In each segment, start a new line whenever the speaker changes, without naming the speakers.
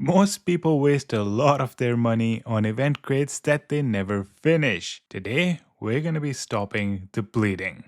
Most people waste a lot of their money on event crates that they never finish. Today, we're going to be stopping the bleeding.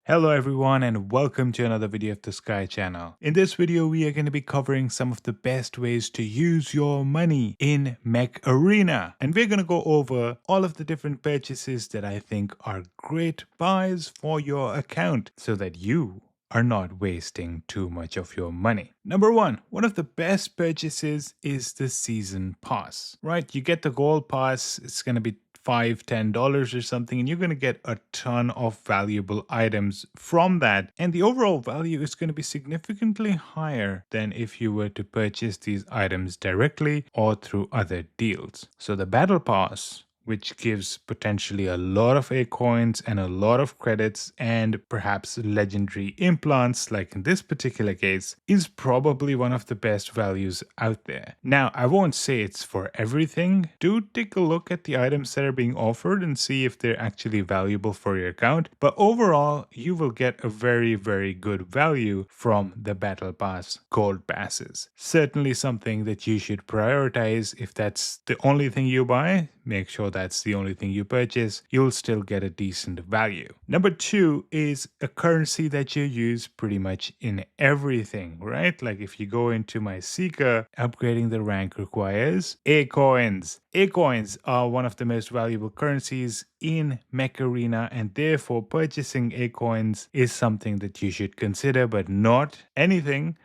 Hello everyone and welcome to another video of the Sky channel. In this video we are going to be covering some of the best ways to use your money in Mech Arena, and we're going to go over all of the different purchases that I think are great buys for your account so that you are not wasting too much of your money. Number one of the best purchases is the season pass, right? You get the gold pass, it's going to be $5-10 or something, and you're going to get a ton of valuable items from that, and the overall value is going to be significantly higher than if you were to purchase these items directly or through other deals. So the battle pass, which gives potentially a lot of A coins and a lot of credits and perhaps legendary implants, like in this particular case, is probably one of the best values out there. Now, I won't say it's for everything. Do take a look at the items that are being offered and see if they're actually valuable for your account. But overall, you will get a very good value from the Battle Pass gold passes. Certainly something that you should prioritize. If that's the only thing you buy, make sure that's the only thing you purchase. You'll still get a decent value. Number two is a currency that you use pretty much in everything, right? Like if you go into my Seeker, upgrading the rank requires A coins. A coins are one of the most valuable currencies in Mech Arena, and therefore purchasing A coins is something that you should consider, but not anything.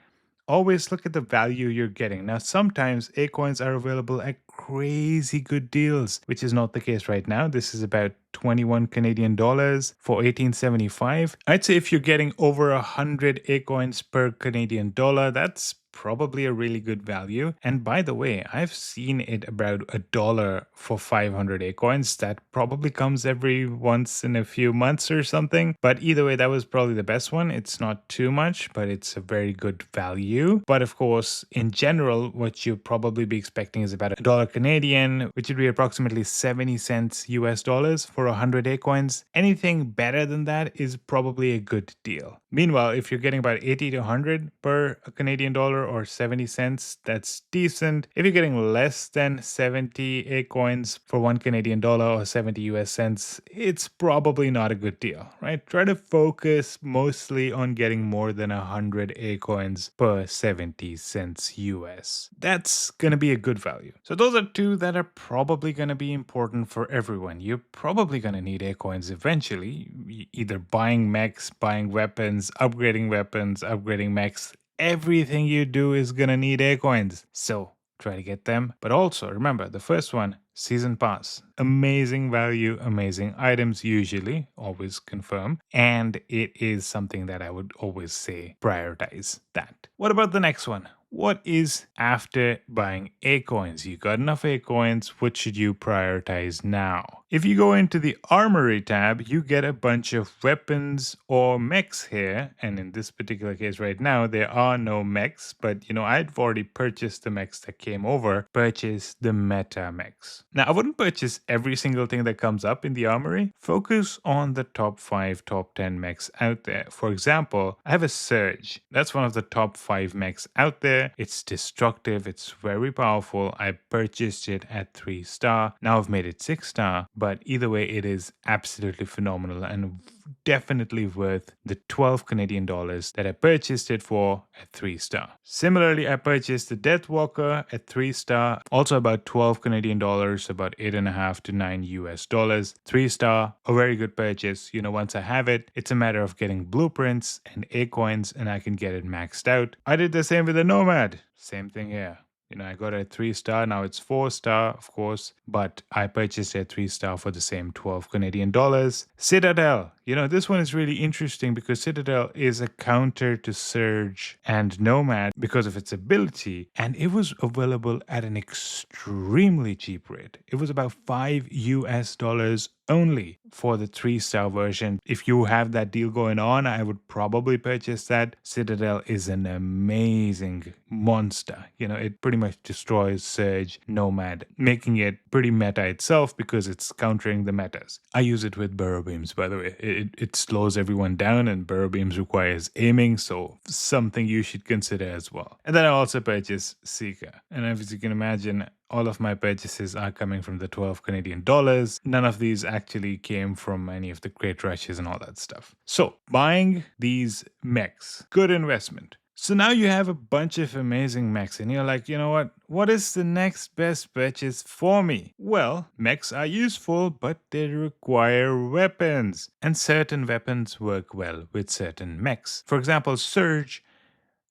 Always look at the value you're getting. Now, sometimes A coins are available at crazy good deals, which is not the case right now. This is about 21 Canadian dollars for 1875. I'd say if you're getting over 100 A coins per Canadian dollar, that's probably a really good value. And by the way, I've seen it about $1 for 500 A coins. That probably comes every once in a few months or something. But either way, that was probably the best one. It's not too much, but it's a very good value. But of course, in general, what you'll probably be expecting is about $1 Canadian, which would be approximately 70 cents US dollars for 100 A coins. Anything better than that is probably a good deal. Meanwhile, if you're getting about 80 to 100 per Canadian dollar or 70 cents, that's decent. If you're getting less than 70 A coins for 1 Canadian dollar or 70 US cents, it's probably not a good deal, right? Try to focus mostly on getting more than 100 A coins per 70 cents US. That's gonna be a good value. So those are two that are probably gonna be important for everyone. You're probably gonna need A coins eventually, either buying mechs, buying weapons, upgrading mechs. Everything you do is gonna need A coins. So try to get them. But also remember the first one, season pass. Amazing value, amazing items usually, always confirm. And it is something that I would always say prioritize that. What about the next one? What is after buying A coins? You got enough A coins. What should you prioritize now? If you go into the armory tab, you get a bunch of weapons or mechs here. And in this particular case right now, there are no mechs, but I'd already purchased the mechs that came over. Purchase the meta mechs. Now, I wouldn't purchase every single thing that comes up in the armory. Focus on the top 5, top 10 mechs out there. For example, I have a Surge. That's one of the top 5 mechs out there. It's destructive. It's very powerful. I purchased it at 3-star. Now I've made it 6-star, but either way, it is absolutely phenomenal and definitely worth the 12 Canadian dollars that I purchased it for at 3-star. Similarly, I purchased the Deathwalker at 3-star, also about 12 Canadian dollars, about 8.5 to 9 US dollars. 3-star, a very good purchase. Once I have it, it's a matter of getting blueprints and A coins, and I can get it maxed out. I did the same with the Nomad. Same thing here. I got it at 3-star. Now it's 4-star, of course, but I purchased it at 3-star for the same 12 Canadian dollars. Citadel, You know, this one is really interesting because Citadel is a counter to Surge and Nomad because of its ability, and it was available at an extremely cheap rate. It was about $5 only for the 3-star version. If you have that deal going on, I would probably purchase that. Citadel is an amazing monster. You know, it pretty much destroys Surge, Nomad, making it pretty meta itself because it's countering the metas. I use it with burrow beams, by the way. It slows everyone down, and burrow beams requires aiming, so something you should consider as well. And then I also purchase Seeker. And as you can imagine, all of my purchases are coming from the 12 Canadian dollars. None of these actually came from any of the crate rushes and all that stuff. So buying these mechs, good investment. So now you have a bunch of amazing mechs and you're like, you know what is the next best purchase for me? Well, mechs are useful, but they require weapons. And certain weapons work well with certain mechs. For example, Surge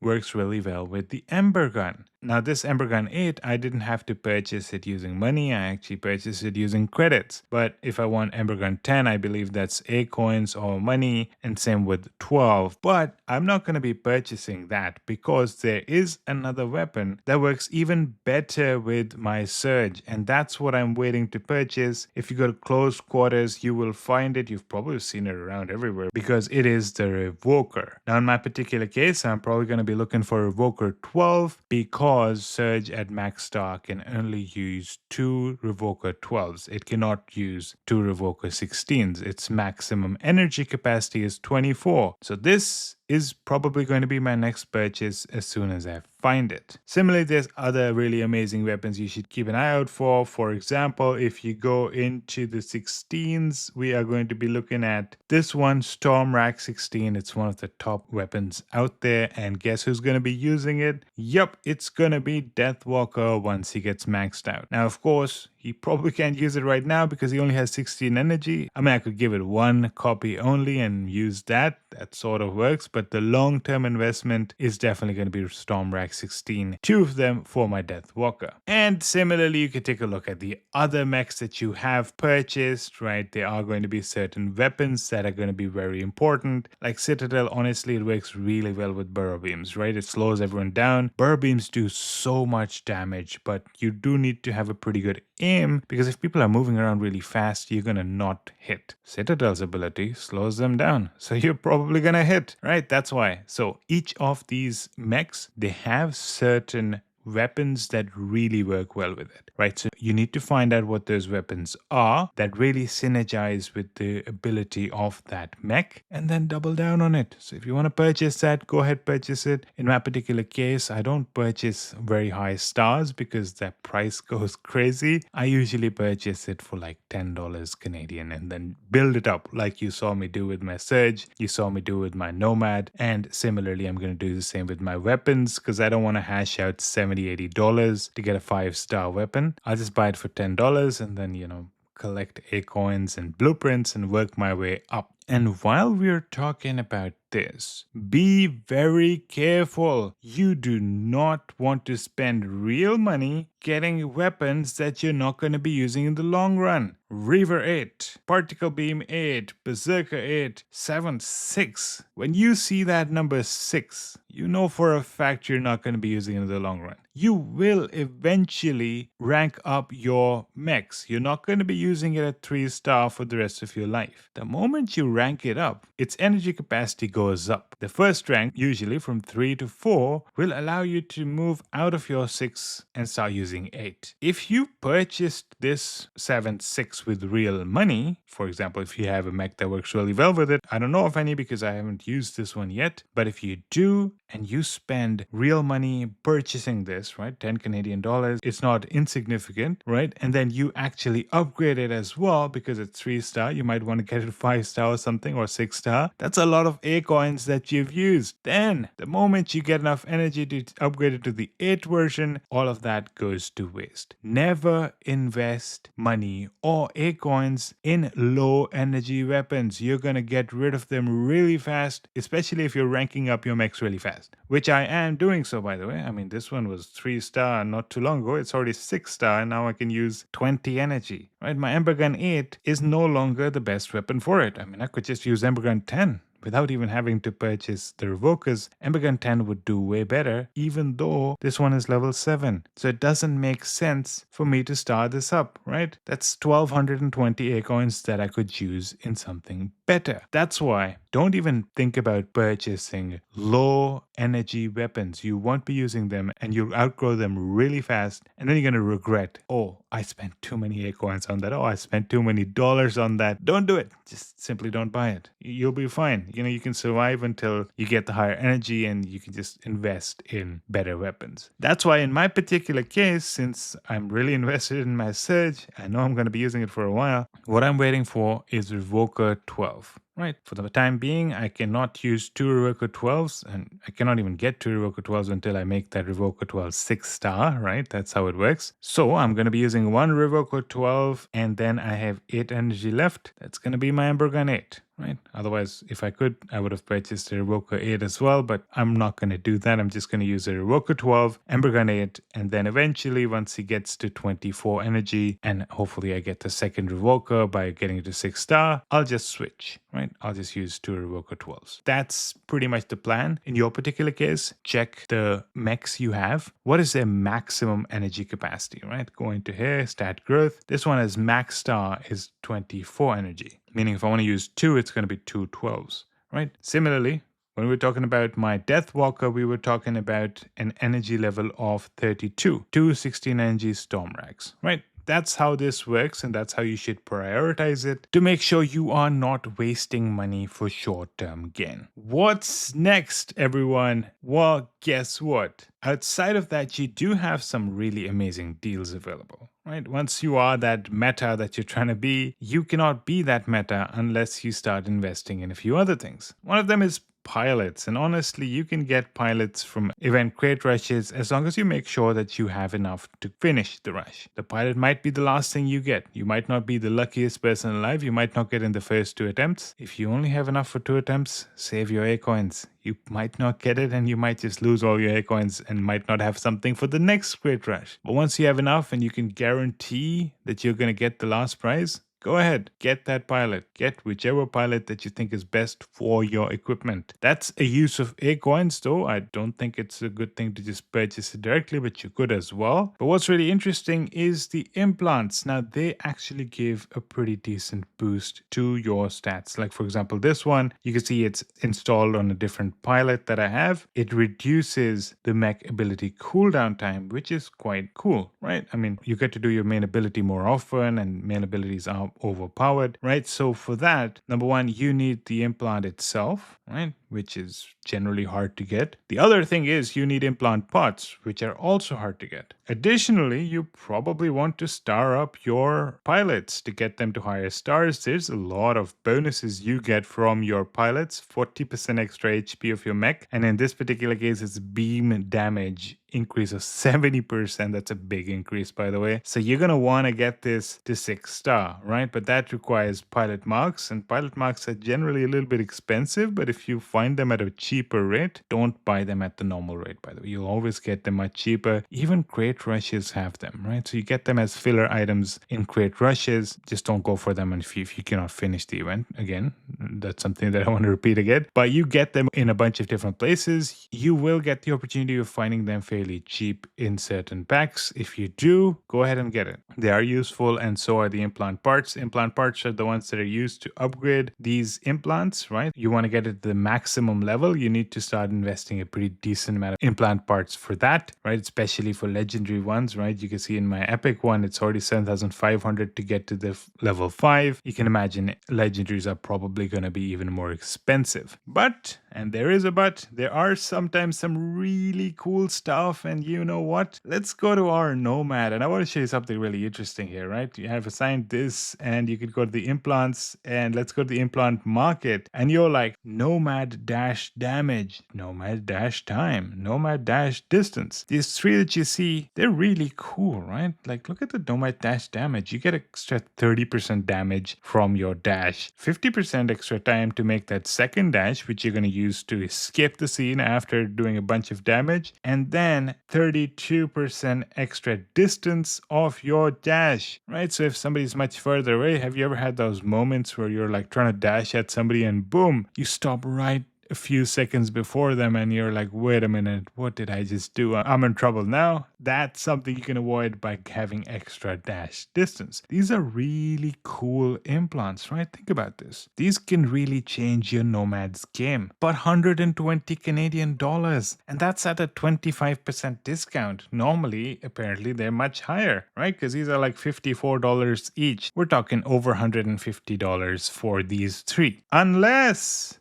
works really well with the Ember Gun. Now this Ember Gun 8, I didn't have to purchase it using money, I actually purchased it using credits. But if I want Ember Gun 10, I believe that's A coins or money, and same with 12. But I'm not going to be purchasing that because there is another weapon that works even better with my Surge, and that's what I'm waiting to purchase. If you go to close quarters, you will find it. You've probably seen it around everywhere because it is the Revoker. Now in my particular case, I'm probably going to be looking for Revoker 12 because Surge at max star can only use 2 Revoker 12s. It cannot use 2 Revoker 16s. Its maximum energy capacity is 24. So this is probably going to be my next purchase as soon as I find it. Similarly, there's other really amazing weapons you should keep an eye out for. For example, if you go into the 16s, we are going to be looking at this one, Storm Rack 16. It's one of the top weapons out there, and guess who's going to be using it? Yup, it's going to be Deathwalker once he gets maxed out. Now, of course, he probably can't use it right now because he only has 16 energy. I mean, I could give it one copy only and use that. That sort of works, but the long-term investment is definitely going to be Storm Rack 16. 2 of them for my Deathwalker. And similarly, you can take a look at the other mechs that you have purchased, right? There are going to be certain weapons that are going to be very important. Like Citadel, honestly, it works really well with burrow beams, right? It slows everyone down. Burrow beams do so much damage, but you do need to have a pretty good aim, because if people are moving around really fast, you're gonna not hit. Citadel's ability slows them down, so you're probably gonna hit, right? That's why. So each of these mechs, they have certain weapons that really work well with it, right? So you need to find out what those weapons are that really synergize with the ability of that mech, and then double down on it. So if you want to purchase that, go ahead, purchase it. In my particular case, I don't purchase very high stars because that price goes crazy. I usually purchase it for like $10 Canadian and then build it up like you saw me do with my Surge, you saw me do with my Nomad, and similarly I'm going to do the same with my weapons because I don't want to hash out $70-$80 to get a 5-star weapon. I'll just buy it for $10 and then, you know, collect A coins and blueprints and work my way up. And while we're talking about this, be very careful. You do not want to spend real money getting weapons that you're not going to be using in the long run. Reaver 8, Particle Beam 8, Berserker 8, 7, 6. When you see that number 6, you know for a fact you're not going to be using it in the long run. You will eventually rank up your mechs. You're not going to be using it at 3-star for the rest of your life. The moment you rank it up, its energy capacity goes up. The first rank, usually from 3 to 4, will allow you to move out of your 6 and start using 8. If you purchased this 7, 6 with real money, for example, if you have a mech that works really well with it, I don't know of any because I haven't used this one yet, but if you do and you spend real money purchasing this, right, 10 Canadian dollars, it's not insignificant, right? And then you actually upgrade it as well because it's 3-star, you might want to get it 5-star or something, or 6-star. That's a lot of A coins that you've used. Then the moment you get enough energy to upgrade it to the 8 version, all of that goes to waste. Never invest money or A coins in low energy weapons. You're going to get rid of them really fast, especially if you're ranking up your mechs really fast, which I am doing so, by the way. I mean, this one was 3-star not too long ago. It's already 6-star, and now I can use 20 energy, right? My Ember Gun 8 is no longer the best weapon for it. I mean, I could just use Ember Gun 10. Without even having to purchase the Revokers, Ember Gun 10 would do way better, even though this one is level 7. So it doesn't make sense for me to start this up, right? That's 1220 A coins that I could use in something better. That's why don't even think about purchasing low energy weapons. You won't be using them and you'll outgrow them really fast, and then you're going to regret, oh, I spent too many A coins on that. Oh, I spent too many dollars on that. Don't do it. Just simply don't buy it. You'll be fine. You can survive until you get the higher energy and you can just invest in better weapons. That's why in my particular case, since I'm really invested in my Surge, I know I'm going to be using it for a while, what I'm waiting for is Revoker 12. Right, for the time being, I cannot use 2 Revoker 12s, and I cannot even get 2 Revoker 12s until I make that Revoker 12 6-star, right? That's how it works. So I'm going to be using 1 Revoker 12, and then I have 8 energy left. That's going to be my Ember Gun 8. Right? Otherwise, if I could, I would have purchased a Revoker 8 as well, but I'm not going to do that. I'm just going to use a Revoker 12, Ember Gun 8, and then eventually once he gets to 24 energy, and hopefully I get the second Revoker by getting it to 6-star, I'll just switch, right? I'll just use 2 Revoker 12s. That's pretty much the plan. In your particular case, check the mechs you have. What is their maximum energy capacity, right? Go into here, stat growth. This one is max star is 24 energy. Meaning if I want to use 2, it's going to be 2 12s, right? Similarly, when we were talking about my Deathwalker, we were talking about an energy level of 32, 16 energy storm rags, right? That's how this works, and that's how you should prioritize it to make sure you are not wasting money for short-term gain. What's next, everyone? Well, guess what? Outside of that, you do have some really amazing deals available. Right? Once you are that meta that you're trying to be, you cannot be that meta unless you start investing in a few other things. One of them is pilots, and honestly you can get pilots from event crate rushes as long as you make sure that you have enough to finish the rush. The pilot might be the last thing you get. You might not be the luckiest person alive. You might not get in the first 2 attempts. If you only have enough for 2 attempts, save your A coins. You might not get it and you might just lose all your A coins and might not have something for the next crate rush. But once you have enough and you can guarantee that you're going to get the last prize, go ahead, get that pilot. Get whichever pilot that you think is best for your equipment. That's a use of A coins though. I don't think it's a good thing to just purchase it directly, but you could as well. But what's really interesting is the implants. Now they actually give a pretty decent boost to your stats. Like for example, this one, you can see it's installed on a different pilot that I have. It reduces the mech ability cooldown time, which is quite cool, right? I mean, you get to do your main ability more often and main abilities are overpowered, right? So for that, number one, you need the implant itself, right? Which is generally hard to get. The other thing is you need implant parts, which are also hard to get. Additionally, you probably want to star up your pilots to get them to higher stars. There's a lot of bonuses you get from your pilots, 40% extra HP of your mech, and in this particular case, it's beam damage increase of 70%. That's a big increase, by the way. So you're going to want to get this to 6-star, right? But that requires pilot marks, and pilot marks are generally a little bit expensive, but if you find them at a cheaper rate, don't buy them at the normal rate, by the way. You'll always get them much cheaper. Even crate rushes have them, right? So you get them as filler items in crate rushes. Just don't go for them if you cannot finish the event. Again, that's something that I want to repeat again. But you get them in a bunch of different places. You will get the opportunity of finding them fairly cheap in certain packs. If you do, go ahead and get it. They are useful, and so are the implant parts. Implant parts are the ones that are used to upgrade these implants, right? You want to get it to the maximum level, you need to start investing a pretty decent amount of implant parts for that, right? Especially for legendary ones, right? You can see in my epic one, it's already 7,500 to get to the level 5. You can imagine legendaries are probably going to be even more expensive. But, and there is a but, there are sometimes some really cool stuff. And you know what? Let's go to our Nomad. And I want to show you something really interesting here, right? You have assigned this and you could go to the implants, and let's go to the implant market. And you're like, Nomad dash damage, Nomad dash time, Nomad dash distance. These 3 that you see, they're really cool, right? Like look at the Nomad dash damage. You get extra 30% damage from your dash, 50% extra time to make that second dash, which you're going to use to escape the scene after doing a bunch of damage, and then 32% extra distance of your dash, right? So if somebody's much further away, have you ever had those moments where you're like trying to dash at somebody and boom, you stop right a few seconds before them and you're like, wait a minute, what did I just do? I'm in trouble now. That's something you can avoid by having extra dash distance. These are really cool implants, right? Think about this. These can really change your Nomad's game. But 120 Canadian dollars, and that's at a 25% discount. Normally, apparently, they're much higher, right? Because these are like $54 each. We're talking over $150 for these three. Unless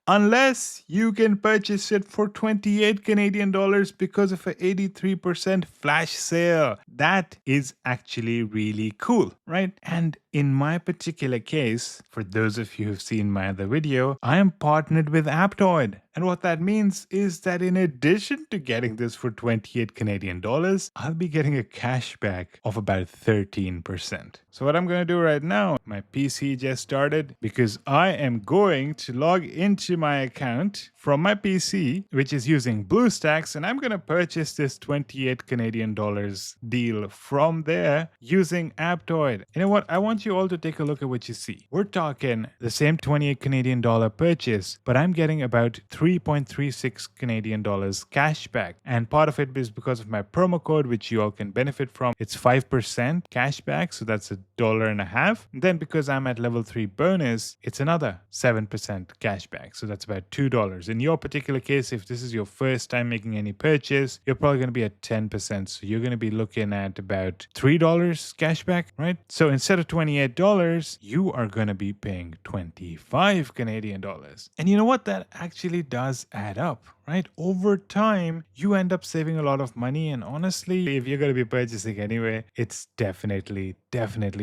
you can purchase it for 28 Canadian dollars because of an 83% flash sale. That is actually really cool, right? And in my particular case, for those of you who've seen my other video, I am partnered with Aptoide. And what that means is that in addition to getting this for 28 Canadian dollars, I'll be getting a cashback of about 13%. So what I'm going to do right now, my PC just started because I am going to log into my account from my PC, which is using BlueStacks, and I'm going to purchase this 28 Canadian dollars deal from there using Aptoide. You know what? I want you all to take a look at what you see. We're talking the same 28 Canadian dollar purchase, but I'm getting about 3.36 Canadian dollars cash back. And part of it is because of my promo code, which you all can benefit from. It's 5% cash back, so that's $1.50. And then because I'm at level 3 bonus, it's another 7% cash back, so that's about $2. In your particular case, if this is your first time making any purchase, you're probably going to be at 10%. So you're going to be looking at about $3 cash back, right? So instead of $28, you are going to be paying 25 Canadian dollars. And you know what? That actually does add up, right? Over time, you end up saving a lot of money. And honestly, if you're going to be purchasing anyway, it's definitely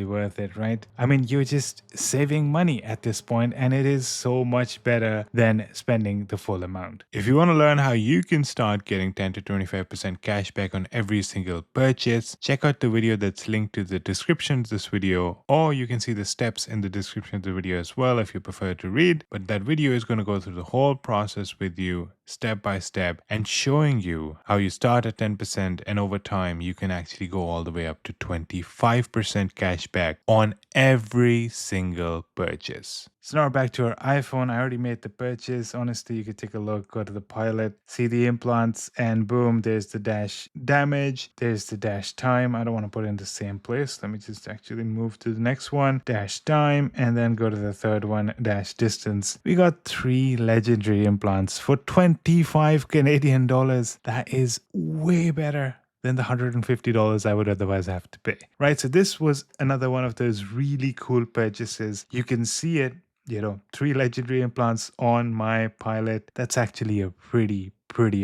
worth it, right? I mean, you're just saving money at this point, and it is so much better than spending the full amount. If you want to learn how you can start getting 10 to 25% cash back on every single purchase, check out the video that's linked to the description of this video, or you can see the steps in the description of the video as well if you prefer to read. But that video is going to go through the whole process with you step by step and showing you how you start at 10% and over time you can actually go all the way up to 25% cash back on every single purchase. So now we're back to our iPhone. I already made the purchase. Honestly, you could take a look, go to the pilot, see the implants, and boom, there's the dash damage, there's the dash time. I don't want to put it in the same place. Let me just actually move to the next one, dash time, and then go to the third one, dash distance. We got 3 legendary implants for 25 Canadian dollars. That is way better than the $150 I would otherwise have to pay, right? So this was another one of those really cool purchases. You can see it, 3 legendary implants on my pilot. That's actually a pretty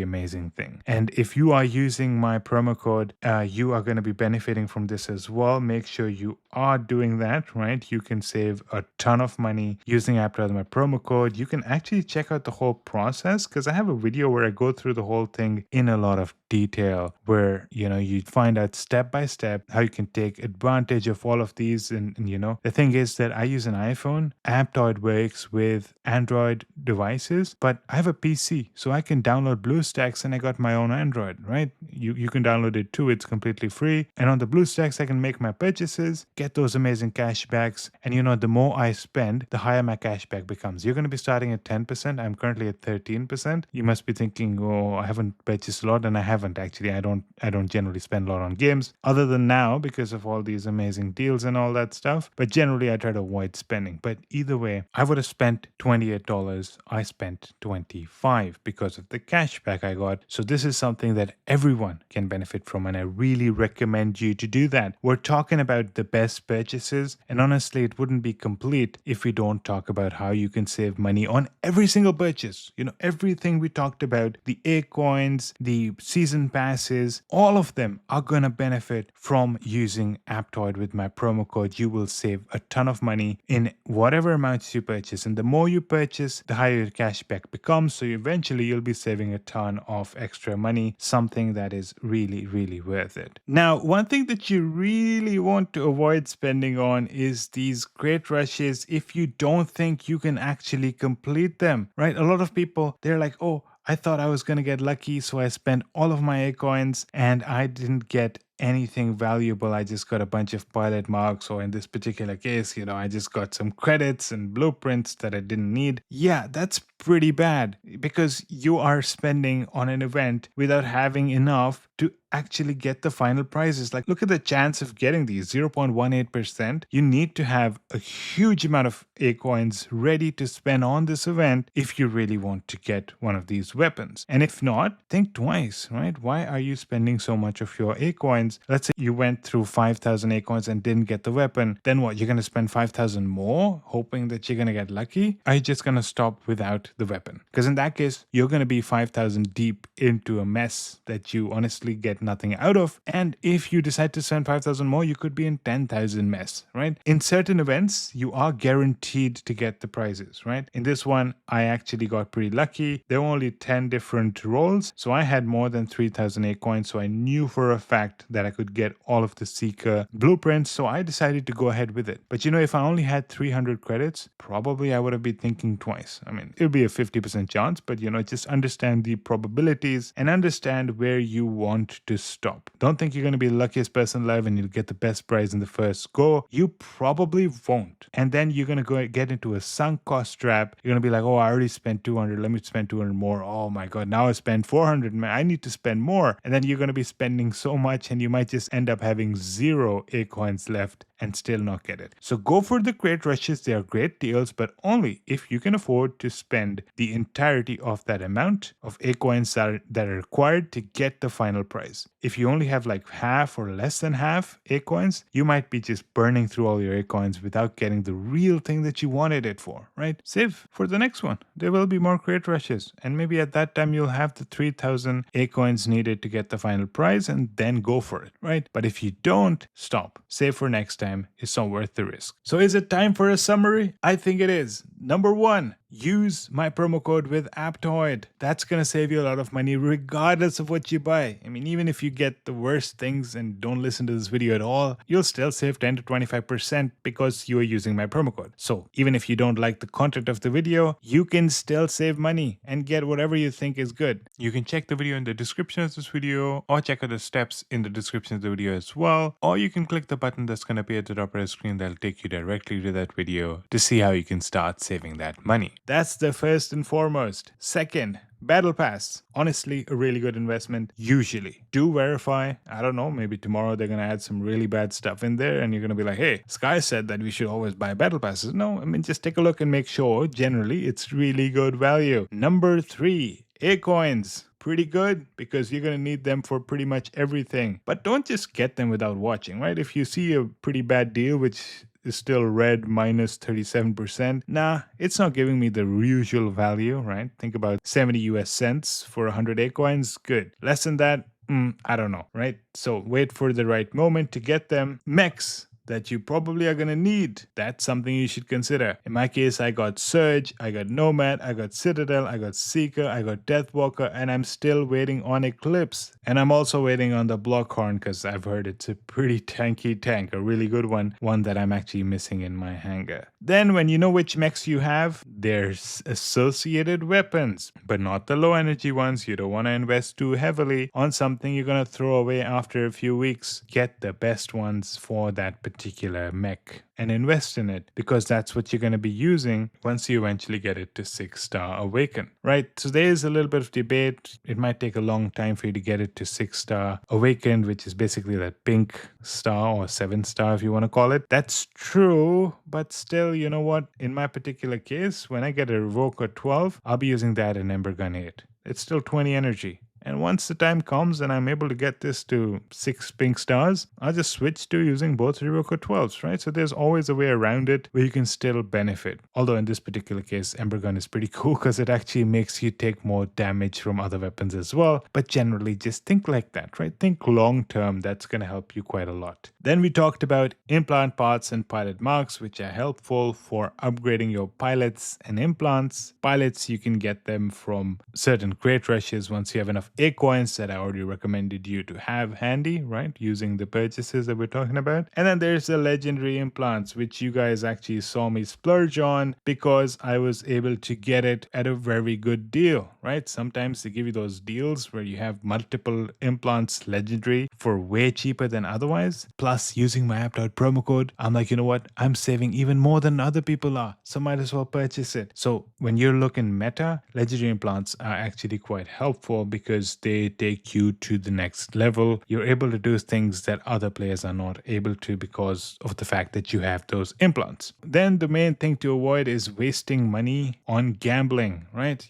amazing thing. And if you are using my promo code, you are going to be benefiting from this as well. Make sure you are doing that, right? You can save a ton of money using Aptoide, my promo code. You can actually check out the whole process because I have a video where I go through the whole thing in a lot of detail where, you find out step by step how you can take advantage of all of these. And the thing is that I use an iPhone. Aptoide works with Android devices, but I have a PC, so I can download BlueStacks and I got my own Android, right? You can download it too. It's completely free. And on the BlueStacks, I can make my purchases, get those amazing cashbacks. And the more I spend, the higher my cashback becomes. You're going to be starting at 10%. I'm currently at 13%. You must be thinking, oh, I haven't purchased a lot. And I haven't actually. I don't generally spend a lot on games other than now because of all these amazing deals and all that stuff. But generally, I try to avoid spending. But either way, I would have spent $28. I spent $25 because of the cashback I got. So this is something that everyone can benefit from, and I really recommend you to do that. We're talking about the best purchases, and honestly, it wouldn't be complete if we don't talk about how you can save money on every single purchase. Everything we talked about, the A coins, the season passes, all of them are going to benefit from using Aptoide with my promo code. You will save a ton of money in whatever amounts you purchase, and the more you purchase, the higher your cashback becomes. So eventually you'll be saving a ton of extra money, something that is really, really worth it. Now, one thing that you really want to avoid spending on is these crate rushes if you don't think you can actually complete them, right? A lot of people, they're like, oh, I thought I was going to get lucky, so I spent all of my A coins and I didn't get anything valuable. I just got a bunch of pilot marks, or in this particular case, I just got some credits and blueprints that I didn't need. Yeah, that's pretty bad because you are spending on an event without having enough to actually get the final prizes. Like, look at the chance of getting these 0.18%. You need to have a huge amount of A coins ready to spend on this event if you really want to get one of these weapons. And if not, think twice, right? Why are you spending so much of your A coins? Let's say you went through 5,000 A coins and didn't get the weapon. Then what? You're going to spend 5,000 more hoping that you're going to get lucky? Are you just going to stop without the weapon? Because in that case, you're going to be 5,000 deep into a mess that you honestly get nothing out of. And if you decide to spend 5,000 more, you could be in 10,000 mess, right? In certain events, you are guaranteed to get the prizes, right? In this one, I actually got pretty lucky. There were only 10 different rolls, so I had more than 3,000 A coins, so I knew for a fact that I could get all of the Seeker blueprints, so I decided to go ahead with it. But if I only had 300 credits, probably I would have been thinking twice. I mean, it would be a 50% chance, but just understand the probabilities and understand where you want to stop. Don't think you're going to be the luckiest person alive and you'll get the best prize in the first go. You probably won't. And then you're going to go get into a sunk cost trap. You're going to be like, oh, I already spent 200. Let me spend 200 more. Oh my God, now I spend 400. I need to spend more. And then you're going to be spending so much and you might just end up having 0 A coins left and still not get it. So go for the crate rushes. They are great deals, but only if you can afford to spend the entirety of that amount of A coins that are required to get the final prize. If you only have like half or less than half A coins, you might be just burning through all your A coins without getting the real thing that you wanted it for, right? Save for the next one. There will be more crate rushes, and maybe at that time you'll have the 3,000 A coins needed to get the final prize and then go for it, right? But if you don't, stop. Save for next time. It's not worth the risk. So is it time for a summary? I think it is. Number 1, use my promo code with Aptoide. That's going to save you a lot of money regardless of what you buy. I mean, even if you get the worst things and don't listen to this video at all, you'll still save 10 to 25% because you are using my promo code. So even if you don't like the content of the video, you can still save money and get whatever you think is good. You can check the video in the description of this video, or check out the steps in the description of the video as well, or you can click the button that's going to appear at the top of the screen that'll take you directly to that video to see how you can start saving that money. That's the first and foremost. Second, Battle Pass. Honestly, a really good investment, usually. Do verify. I don't know, maybe tomorrow they're going to add some really bad stuff in there and you're going to be like, hey, Sky said that we should always buy Battle Passes. No, I mean, just take a look and make sure. Generally, it's really good value. Number 3, A coins. Pretty good because you're going to need them for pretty much everything. But don't just get them without watching, right? If you see a pretty bad deal, which is still red minus 37%. Nah, it's not giving me the usual value, right? Think about 70 US cents for 100 A coins. Good. Less than that, I don't know, right? So wait for the right moment to get them. Mechs that you probably are going to need. That's something you should consider. In my case, I got Surge, I got Nomad, I got Citadel, I got Seeker, I got Deathwalker, and I'm still waiting on Eclipse. And I'm also waiting on the Blockhorn because I've heard it's a pretty tanky tank, a really good one that I'm actually missing in my hangar. Then when you know which mechs you have, there's associated weapons, but not the low energy ones. You don't want to invest too heavily on something you're going to throw away after a few weeks. Get the best ones for that particular mech and invest in it because that's what you're going to be using once you eventually get it to 6-star Awaken, right? So there is a little bit of debate. It might take a long time for you to get it to 6-star Awakened, which is basically that pink star or 7-star if you want to call it. That's true, but still, you know what? In my particular case, when I get a Revoker 12, I'll be using that in Ember Gun 8. It's still 20 energy. And once the time comes and I'm able to get this to 6 pink stars, I'll just switch to using both Revoker 12s, right? So there's always a way around it where you can still benefit. Although in this particular case, Ember Gun is pretty cool because it actually makes you take more damage from other weapons as well. But generally, just think like that, right? Think long term. That's going to help you quite a lot. Then we talked about implant parts and pilot marks, which are helpful for upgrading your pilots and implants. Pilots, you can get them from certain crate rushes once you have enough A coins that I already recommended you to have handy, right? Using the purchases that we're talking about. And then there's the legendary implants, which you guys actually saw me splurge on because I was able to get it at a very good deal, right? Sometimes they give you those deals where you have multiple implants legendary for way cheaper than otherwise. Plus, using my Aptoide promo code, I'm like, you know what? I'm saving even more than other people are, so might as well purchase it. So when you're looking meta, legendary implants are actually quite helpful because they take you to the next level. You're able to do things that other players are not able to because of the fact that you have those implants. Then the main thing to avoid is wasting money on gambling, right?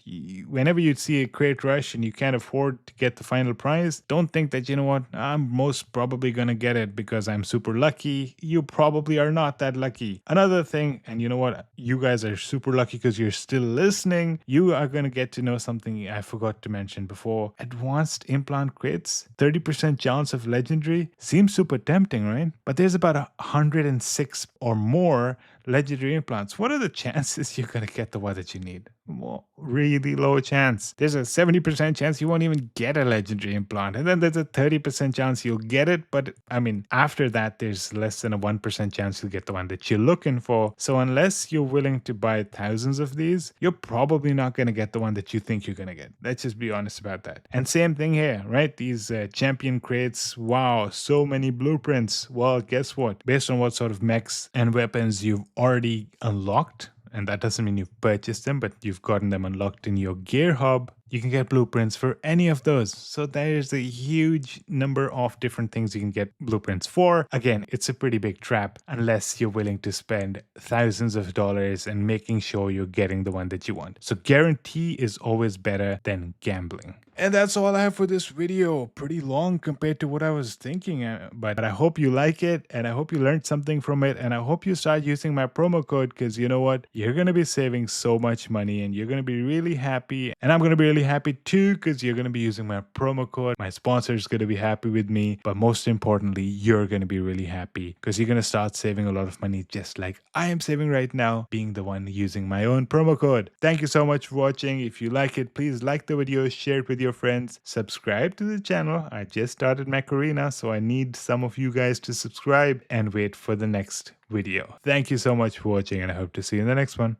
Whenever you see a crate rush and you can't afford to get the final prize, don't think that, you know what, I'm most probably gonna get it because I'm super lucky. You probably are not that lucky. Another thing, and you know what, you guys are super lucky because you're still listening. You are gonna get to know something I forgot to mention before. Advanced implant crates, 30% chance of legendary, seems super tempting, right? But there's about 106 or more legendary implants. What are the chances you're gonna get the one that you need? Well, really low chance. There's a 70% chance you won't even get a legendary implant, and then there's a 30% chance you'll get it, but I mean, after that there's less than a 1% chance you'll get the one that you're looking for. So unless you're willing to buy thousands of these, you're probably not going to get the one that you think you're going to get. Let's just be honest about that. And same thing here, right? These champion crates, wow, so many blueprints. Well, guess what? Based on what sort of mechs and weapons you've already unlocked, and that doesn't mean you've purchased them, but you've gotten them unlocked in your gear hub, you can get blueprints for any of those. So there's a huge number of different things you can get blueprints for. Again, it's a pretty big trap unless you're willing to spend thousands of dollars and making sure you're getting the one that you want. So guarantee is always better than gambling. And that's all I have for this video. Pretty long compared to what I was thinking, but I hope you like it and I hope you learned something from it, and I hope you start using my promo code because you know what? You're going to be saving so much money and you're going to be really happy, and I'm going to be really happy too because you're going to be using my promo code. My sponsor is going to be happy with me, but most importantly, you're going to be really happy because you're going to start saving a lot of money just like I am saving right now, being the one using my own promo code. Thank you so much for watching. If you like it, please like the video, share it with your friends, subscribe to the channel. I just started Mech Arena, so I need some of you guys to subscribe and wait for the next video. Thank you so much for watching, and I hope to see you in the next one.